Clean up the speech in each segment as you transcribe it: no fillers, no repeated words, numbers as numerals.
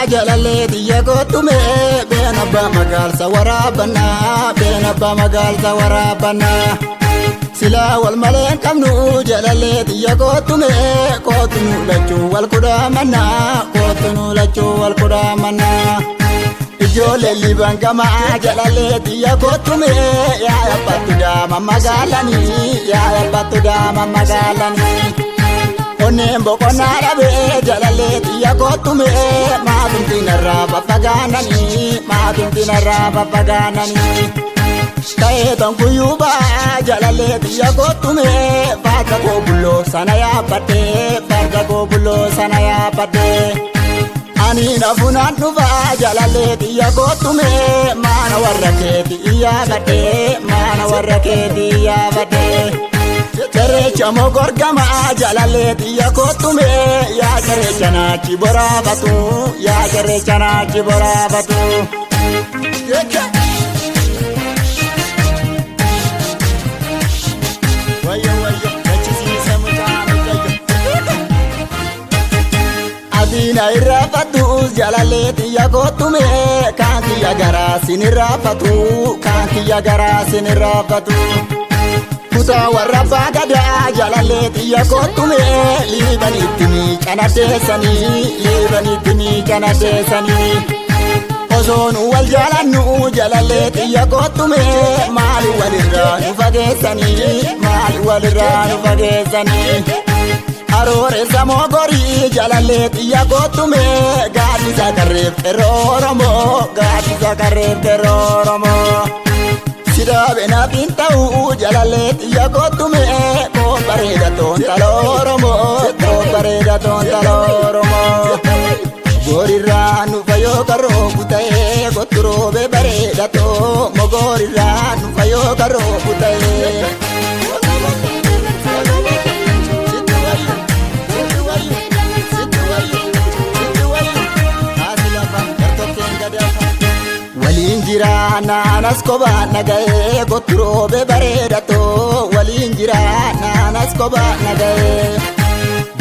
jalalee biyya gootume beena abbaa magaalsa waraabannaa beena abbaa magaalsa waraabannaa silaa wal maleen qabnu jalalee biyya gootume kootunu lachuu wal kudhaamannaa kootunu lachuu wal kudhaamannaa ijoollee liban gamaa jalalee biyya gootume yaa abbattu daama magaalanii yaa abbattu daama magaalanii Onnen boqonnaa dhabee jalalee biyya gootume maatumti narraa babbagaananii maatumti narraa babbagaananii ta'ee tonkuyyuu baa jalalee biyya gootume farda koo bulloo sana yaabbadhee farda koo bulloo sana yaabbadhee ani nafunaan dhufaa jalalee biyya gootume maana warra keetii iyyaafadhee maana warra keetii iyyaafadhee Jarecha mogorgama jalalee biyya gootume yaa jarecha naachi boraafatu yaa jarecha naachi boraafatu Wayyo wayyo nachisiise mucaan Adina irraafatu jalalee biyya gootume kan kiyya garaa sinirraafatu kan kiyya garaa sinirraafatu Kutaa warra baagadaa jalalee biyya gootume liibanitti miicanadeessanii liibanitti miicanadeessanii osoo nu wal jaalannu jalalee biyya gootume maali walirraa nu fageessanii maali walirraa nu fageessanii Arooressa mogorii jalalee biyya gootume gaaddisa qarreef terroo Oromoo gaaddisa qarreef terroo Oromoo Sidaabe na binta'u jalalee biyya gootume koo bareeda tontala Oromoo koo bareeda tontala Oromoo Mogorirraa nu fayyoo karoo kuta'ee kotturoobe bareeda too mogorirraa nu fayyoo karoo kuta'ee. Waliin jiraanna anas kophaa nagahee kotturoobe bareeda too waliin jiraanna anas kophaa nagahee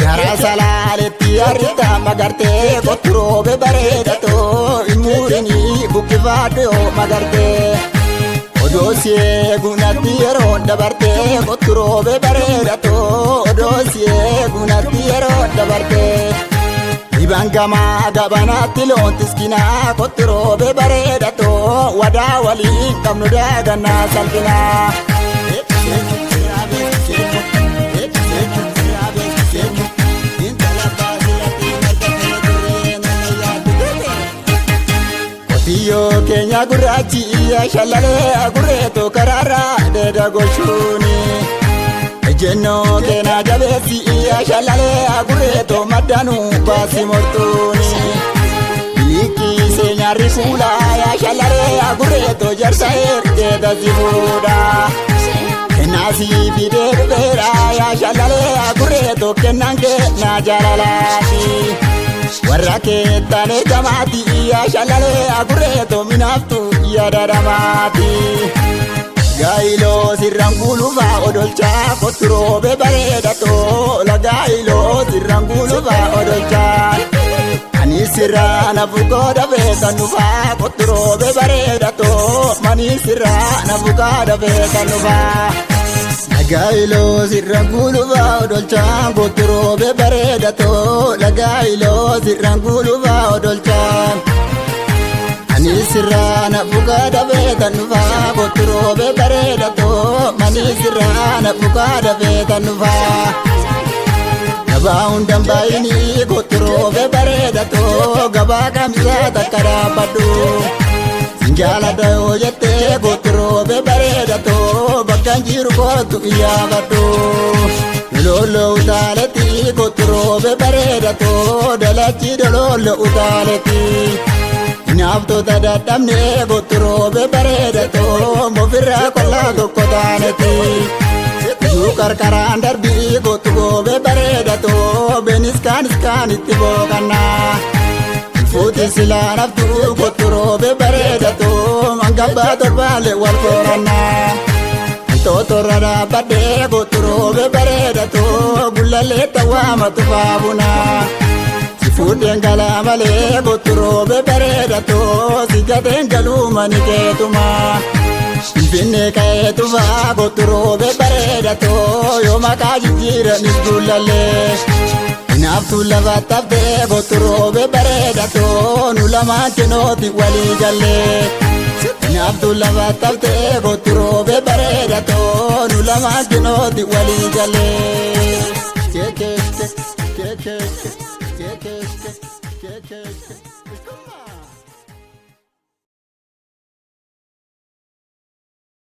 gara salaaleetti harita magartee kotturoobe bareeda too imuurinii bukkifaadhu yoo magartee odoo si eegunatti yeroo dabartee kotturoobe bareeda too odoo si eegunatti yeroo dabartee. Ibangama gabanatti loontiskinaa kotturoobe bareeda too wadaa waliin qabnu daagannaa salphinaa. Qotiyyoo keenya gurraachi shalalee agurreetoo karaarraa deeda gochuuni. Ejennoo keena jabeessi shalalee agurreetoo maddanu baasi mortuuni Bilikii seenyaarri fuulaa shalalee agurreetoo jarsa ergeeta si fuudha Kennaasii fidee dhufeera shalalee agurreetoo kennan kennaa jaalalaati Warra keettaan ergamaati shalalee agurreetoo minaaftu yaadadamaati Gaayiloo sirraan gulufaa odolchaa kotturoobe bareeda too gaayiloo sirraan gulufaa odolchaa Ani sirraan afurkoo dafee kan dhufaa kotturoobe bareeda too mani sirraan afurkoo dafee kan dhufaa Gaayiloo sirraan gulufaa odolchaa kotturoobe bareeda too gaayiloo sirraan gulufaa odolchaa Ani sirraan afurkoo dafee kan dhufaa kotturoobe bareeda too mani sirraan afurkoo dafee kan dhufaa Gabaa hundaan baay'inii kotturoobe bareeda too gabaa kamisaa takka dhaabbadhu Sinjaalada yoo jettee kotturoobe bareeda too bakka jiru kootu iyyaafadhu Doloollo utaaletti kotturoobe bareeda too dalachi doloollo utaaletti Nyaaftoota dadhabnee kotturoobe bareeda too mofirraa kollaa tokko taanetti Juu qarqaraan darbii kotturoobe bareeda too beniskaan itti boqannaa Fuuti silaan haftuu kotturoobe bareeda too mangabbaa torbaalee wal koorannaa Tootorra dhaabbadhee kotturoobe bareeda too gullallee tawwaamatu faabunaa Fuudheen galaa malee kottu roobe bareedatoo si gateen galuu mani keetuma. Finfinnee ka'ee tufaa kottu roobe bareedatoo yoo maqaa jijjiiranis guulallee. Inaaftuu lafa taftee kottu roobe bareedatoo nu lamaan kinooti walii gallee. Inaaftuu lafa taftee kottu roobe bareedatoo nu lamaan kinooti walii gallee.